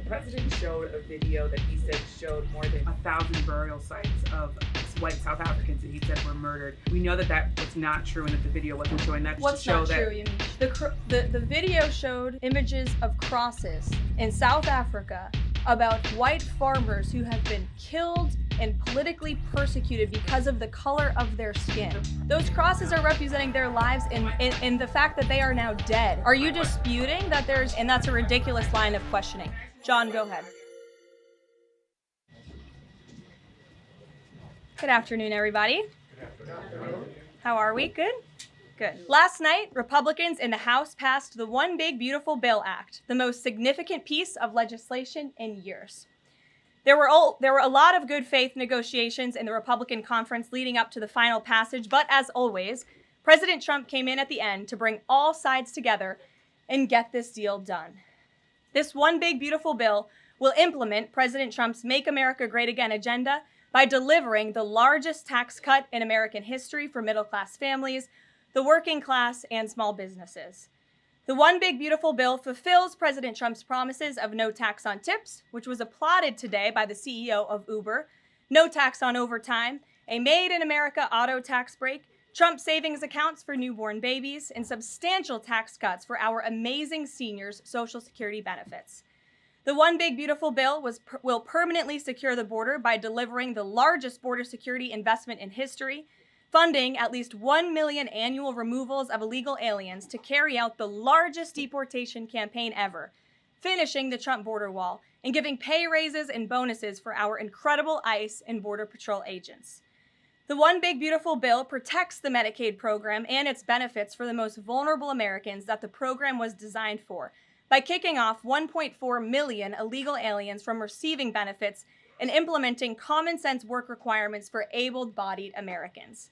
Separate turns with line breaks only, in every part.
president showed a video that he said showed more than 1,000 burial sites of white South Africans that he said were murdered. We know that that was not true and that the video wasn't showing that.
What's not true, you mean? The video showed images of crosses in South Africa about white farmers who have been killed and politically persecuted because of the color of their skin. Those crosses are representing their lives in the fact that they are now dead. Are you disputing that there's, and that's a ridiculous line of questioning. John, go ahead. Good afternoon, everybody.
Good afternoon.
How are we? Good? Good. Last night, Republicans in the House passed the One Big Beautiful Bill Act, the most significant piece of legislation in years. There were a lot of good faith negotiations in the Republican conference leading up to the final passage, but as always, President Trump came in at the end to bring all sides together and get this deal done. This One Big Beautiful Bill will implement President Trump's Make America Great Again agenda by delivering the largest tax cut in American history for middle-class families, the working class, and small businesses. The One Big Beautiful Bill fulfills President Trump's promises of no tax on tips, which was applauded today by the CEO of Uber, no tax on overtime, a Made in America auto tax break, Trump savings accounts for newborn babies, and substantial tax cuts for our amazing seniors' Social Security benefits. The One Big Beautiful Bill will permanently secure the border by delivering the largest border security investment in history, funding at least 1 million annual removals of illegal aliens to carry out the largest deportation campaign ever, finishing the Trump border wall, and giving pay raises and bonuses for our incredible ICE and Border Patrol agents. The One Big Beautiful Bill protects the Medicaid program and its benefits for the most vulnerable Americans that the program was designed for, by kicking off 1.4 million illegal aliens from receiving benefits and implementing common sense work requirements for able-bodied Americans.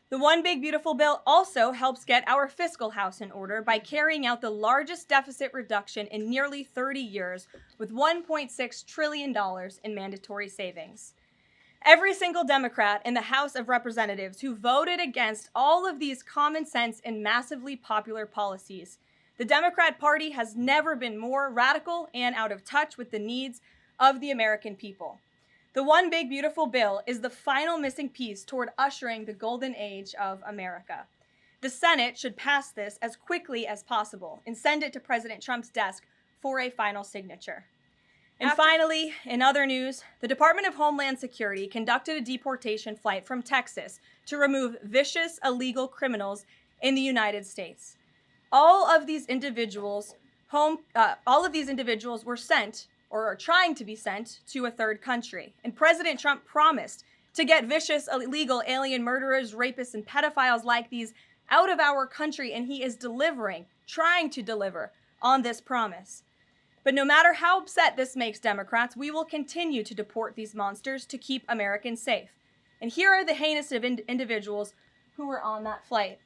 The One Big Beautiful Bill also helps get our fiscal house in order by carrying out the largest deficit reduction in nearly 30 years with $1.6 trillion in mandatory savings. Every single Democrat in the House of Representatives who voted against all of these common sense and massively popular policies. The Democrat Party has never been more radical and out of touch with the needs of the American people. The One Big Beautiful Bill is the final missing piece toward ushering the golden age of America. The Senate should pass this as quickly as possible and send it to President Trump's desk for a final signature. And finally, in other news, the Department of Homeland Security conducted a deportation flight from Texas to remove vicious illegal criminals in the United States. All of these individuals were sent or are trying to be sent to a third country. And President Trump promised to get vicious illegal alien murderers, rapists, and pedophiles like these out of our country, and he is trying to deliver on this promise. But no matter how upset this makes Democrats, we will continue to deport these monsters to keep Americans safe. And here are the heinous of individuals who were on that flight.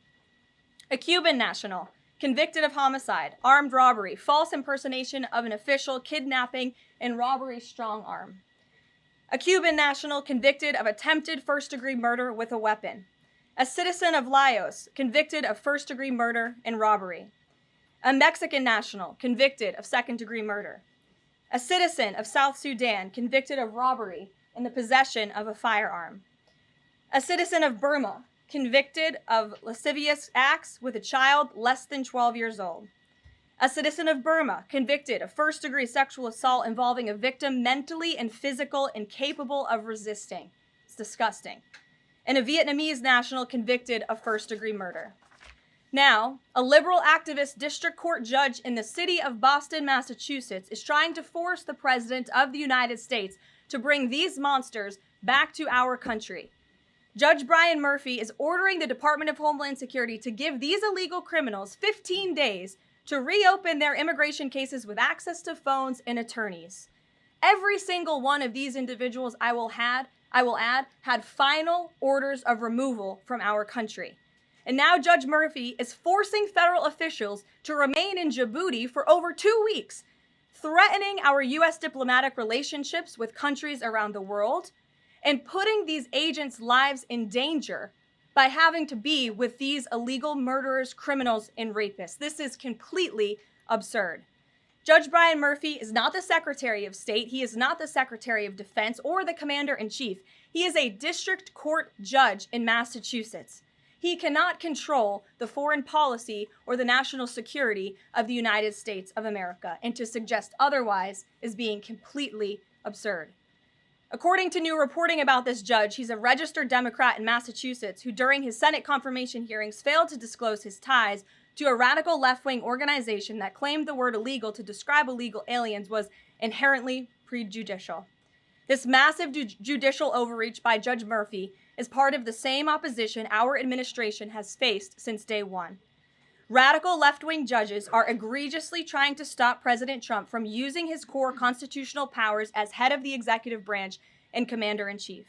A Cuban national, convicted of homicide, armed robbery, false impersonation of an official, kidnapping, and robbery strong arm. A Cuban national convicted of attempted first-degree murder with a weapon. A citizen of Laos convicted of first-degree murder and robbery. A Mexican national convicted of second-degree murder. A citizen of South Sudan convicted of robbery and the possession of a firearm. A citizen of Burma convicted of lascivious acts with a child less than 12 years old. A citizen of Burma convicted of first-degree sexual assault involving a victim mentally and physically incapable of resisting. It's disgusting. And a Vietnamese national convicted of first-degree murder. Now, a liberal activist district court judge in the city of Boston, Massachusetts, is trying to force the President of the United States to bring these monsters back to our country. Judge Brian Murphy is ordering the Department of Homeland Security to give these illegal criminals 15 days to reopen their immigration cases with access to phones and attorneys. Every single one of these individuals, I will add, had final orders of removal from our country. And now Judge Murphy is forcing federal officials to remain in Djibouti for over 2 weeks, threatening our U.S. diplomatic relationships with countries around the world, and putting these agents' lives in danger by having to be with these illegal murderers, criminals, and rapists. This is completely absurd. Judge Brian Murphy is not the Secretary of State. He is not the Secretary of Defense or the Commander-in-Chief. He is a district court judge in Massachusetts. He cannot control the foreign policy or the national security of the United States of America, and to suggest otherwise is being completely absurd. According to new reporting about this judge, he's a registered Democrat in Massachusetts who during his Senate confirmation hearings failed to disclose his ties to a radical left-wing organization that claimed the word illegal to describe illegal aliens was inherently prejudicial. This massive judicial overreach by Judge Murphy is part of the same opposition our administration has faced since day one. Radical left-wing judges are egregiously trying to stop President Trump from using his core constitutional powers as head of the executive branch and commander-in-chief.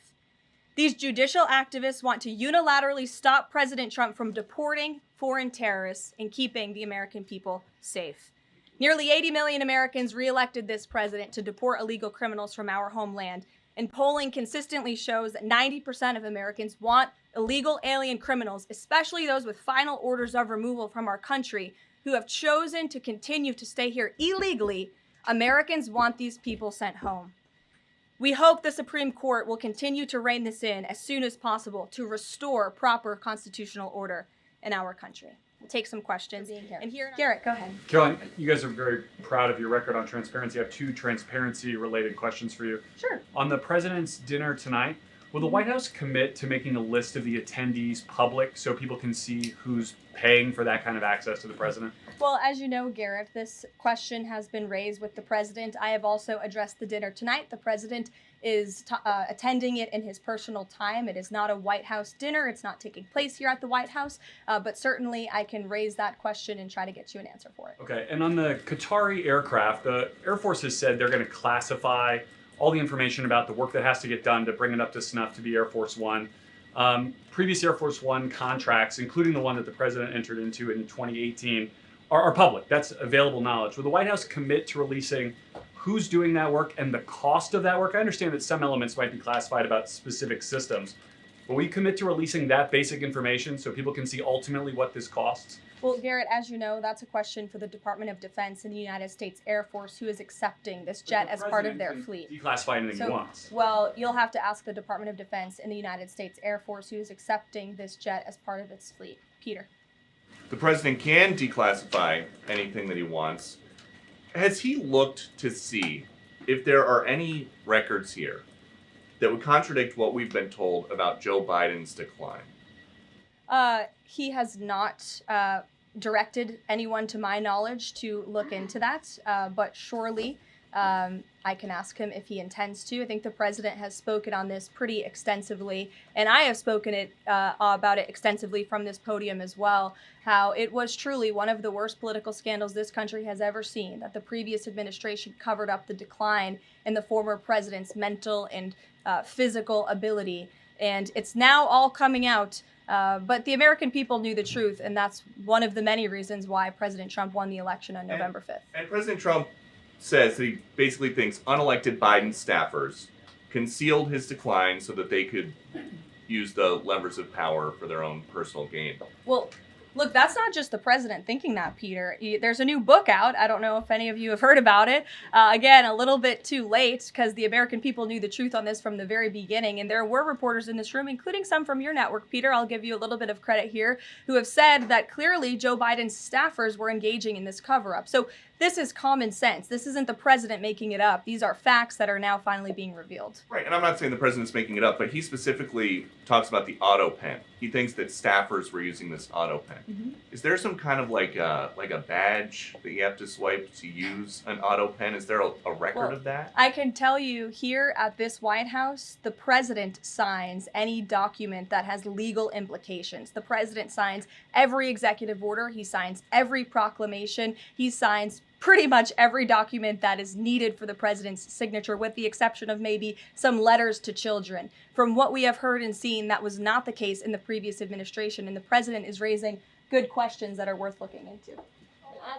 These judicial activists want to unilaterally stop President Trump from deporting foreign terrorists and keeping the American people safe. Nearly 80 million Americans re-elected this president to deport illegal criminals from our homeland, and polling consistently shows that 90% of Americans want illegal alien criminals, especially those with final orders of removal from our country, who have chosen to continue to stay here illegally. Americans want these people sent home. We hope the Supreme Court will continue to rein this in as soon as possible to restore proper constitutional order in our country. We'll take some questions. And here, Garrett, go ahead.
Caroline, you guys are very proud of your record on transparency. I have two transparency-related questions for you.
Sure.
On the president's dinner tonight, will the White House commit to making a list of the attendees public so people can see who's paying for that kind of access to the president?
Well, as you know, Garrett, this question has been raised with the president. I have also addressed the dinner tonight. The president is attending it in his personal time. It is not a White House dinner. It's not taking place here at the White House. But certainly I can raise that question and try to get you an answer for it.
Okay, and on the Qatari aircraft, the Air Force has said they're going to classify all the information about the work that has to get done to bring it up to snuff to be Air Force One. Previous Air Force One contracts, including the one that the president entered into in 2018, are public. That's available knowledge. Will the White House commit to releasing who's doing that work and the cost of that work? I understand that some elements might be classified about specific systems, but will you commit to releasing that basic information so people can see ultimately what this costs?
Well, Garrett, as you know, that's a question for the Department of Defense and the United States Air Force, who is accepting this jet as part of their fleet.
Declassify anything he wants.
Well, you'll have to ask the Department of Defense and the United States Air Force, who is accepting this jet as part of its fleet. Peter.
The president can declassify anything that he wants. Has he looked to see if there are any records here that would contradict what we've been told about Joe Biden's decline?
He has not directed anyone, to my knowledge, to look into that, but surely I can ask him if he intends to. I think the president has spoken on this pretty extensively, and I have spoken about it extensively from this podium as well, how it was truly one of the worst political scandals this country has ever seen, that the previous administration covered up the decline in the former president's mental and physical ability, and it's now all coming out. But the American people knew the truth, and that's one of the many reasons why President Trump won the election on November 5th.
And President Trump says that he basically thinks unelected Biden staffers concealed his decline so that they could use the levers of power for their own personal gain.
Well, look, that's not just the president thinking that, Peter. There's a new book out. I don't know if any of you have heard about it. Again, a little bit too late, because the American people knew the truth on this from the very beginning. And there were reporters in this room, including some from your network, Peter, I'll give you a little bit of credit here, who have said that clearly Joe Biden's staffers were engaging in this cover-up. So this is common sense. This isn't the president making it up. These are facts that are now finally being revealed.
Right, and I'm not saying the president's making it up, but he specifically talks about the auto pen. He thinks that staffers were using this auto pen. Mm-hmm. Is there some kind of like a badge that you have to swipe to use an auto pen? Is there a record of that?
I can tell you here at this White House, the president signs any document that has legal implications. The president signs every executive order. He signs every proclamation. He signs pretty much every document that is needed for the president's signature, with the exception of maybe some letters to children. From what we have heard and seen, that was not the case in the previous administration, and the president is raising good questions that are worth looking into.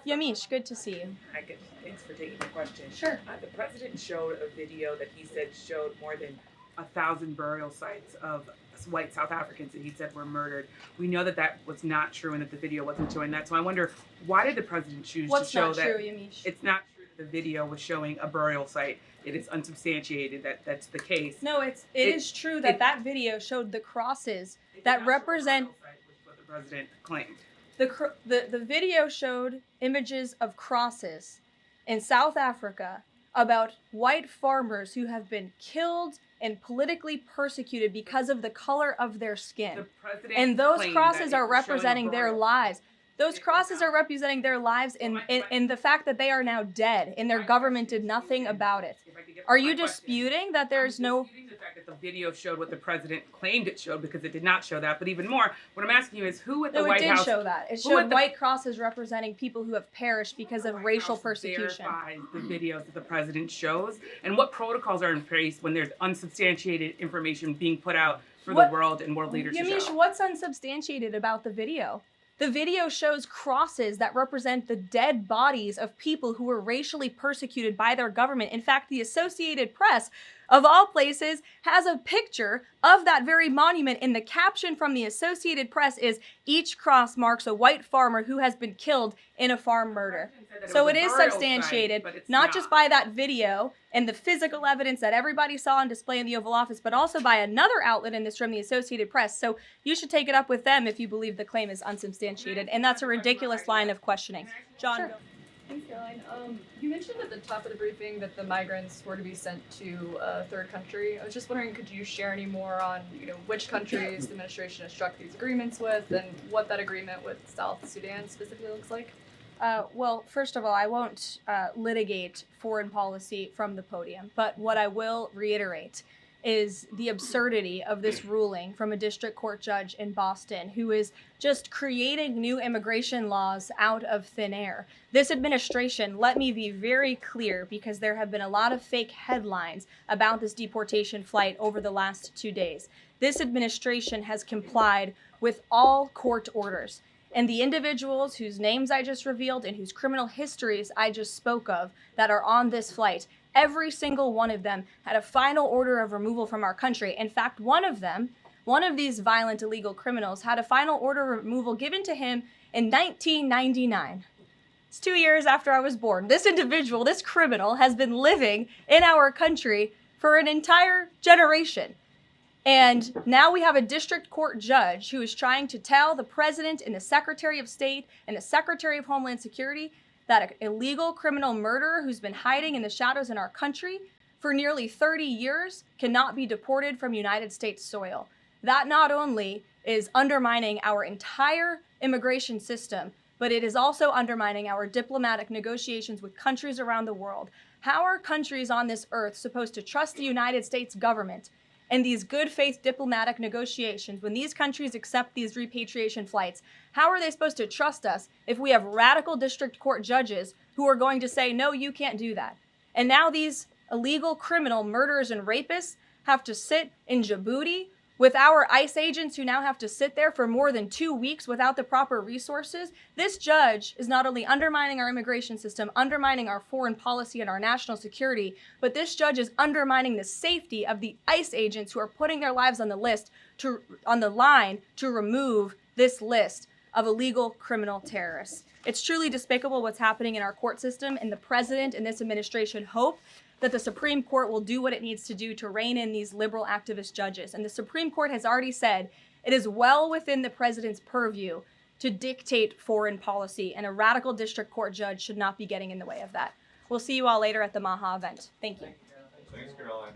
Yamish, good to see you.
Hi, good. Thanks for taking the question.
Sure.
The president showed a video that he said showed more than 1,000 burial sites of white South Africans that he said were murdered. We know that that was not true and that the video wasn't showing that. So I wonder, why did the president choose to show that?
What's not true, Yamish?
It's not true The video was showing a burial site. It is unsubstantiated that that's the case.
No, it is true that that video showed the crosses that represent.
Which is what the president claimed.
The video showed images of crosses in South Africa about white farmers who have been killed and politically persecuted because of the color of their skin.
The president
And those
claimed
crosses
that it
are
was showing a
representing their
burial
lives.
site.
Those crosses are representing their lives in the fact that they are now dead and their government did nothing about it. Are you disputing that there's no...
I'm disputing the fact that the video showed what the president claimed it showed, because it did not show that. But even more, what I'm asking you is who at the
No, it
White
did
House...
show that. It
who
showed
at the-
white crosses representing people who have perished because of
White
racial
House
persecution.
verifies the videos that the president shows, and what protocols are in place when there's unsubstantiated information being put out for
What-
the world and world leaders to
Yamiche,
show.
what's unsubstantiated about the video? The video shows crosses that represent the dead bodies of people who were racially persecuted by their government. In fact, the Associated Press, of all places, has a picture of that very monument, and the caption from the Associated Press is, "Each cross marks a white farmer who has been killed in a farm murder." So it is substantiated, not just by that video and the physical evidence that everybody saw on display in the Oval Office, but also by another outlet in this room, the Associated Press. So you should take it up with them if you believe the claim is unsubstantiated, and that's a ridiculous line of questioning. John.
Sure. Thanks, Caroline. You mentioned at the top of the briefing that the migrants were to be sent to a third country. I was just wondering, could you share any more on, which countries the administration has struck these agreements with, and what that agreement with South Sudan specifically looks like?
Well, first of all, I won't litigate foreign policy from the podium, but what I will reiterate is the absurdity of this ruling from a district court judge in Boston who is just creating new immigration laws out of thin air. This administration, let me be very clear, because there have been a lot of fake headlines about this deportation flight over the last 2 days. This administration has complied with all court orders. And the individuals whose names I just revealed and whose criminal histories I just spoke of that are on this flight, every single one of them had a final order of removal from our country. In fact, one of these violent illegal criminals had a final order of removal given to him in 1999. It's 2 years after I was born. This individual, this criminal, has been living in our country for an entire generation. And now we have a district court judge who is trying to tell the president and the Secretary of State and the Secretary of Homeland Security that an illegal criminal murderer who's been hiding in the shadows in our country for nearly 30 years cannot be deported from United States soil. That not only is undermining our entire immigration system, but it is also undermining our diplomatic negotiations with countries around the world. How are countries on this earth supposed to trust the United States government and these good faith diplomatic negotiations when these countries accept these repatriation flights? How are they supposed to trust us if we have radical district court judges who are going to say, no, you can't do that? And now these illegal criminal murderers and rapists have to sit in Djibouti with our ICE agents who now have to sit there for more than 2 weeks without the proper resources. This judge is not only undermining our immigration system, undermining our foreign policy and our national security, but this judge is undermining the safety of the ICE agents who are putting their lives on the line to remove this list of illegal criminal terrorists. It's truly despicable what's happening in our court system, and the president and this administration hope that the Supreme Court will do what it needs to do to rein in these liberal activist judges. And the Supreme Court has already said it is well within the president's purview to dictate foreign policy, and a radical district court judge should not be getting in the way of that. We'll see you all later at the Maha event. Thank you.
Thanks, Caroline.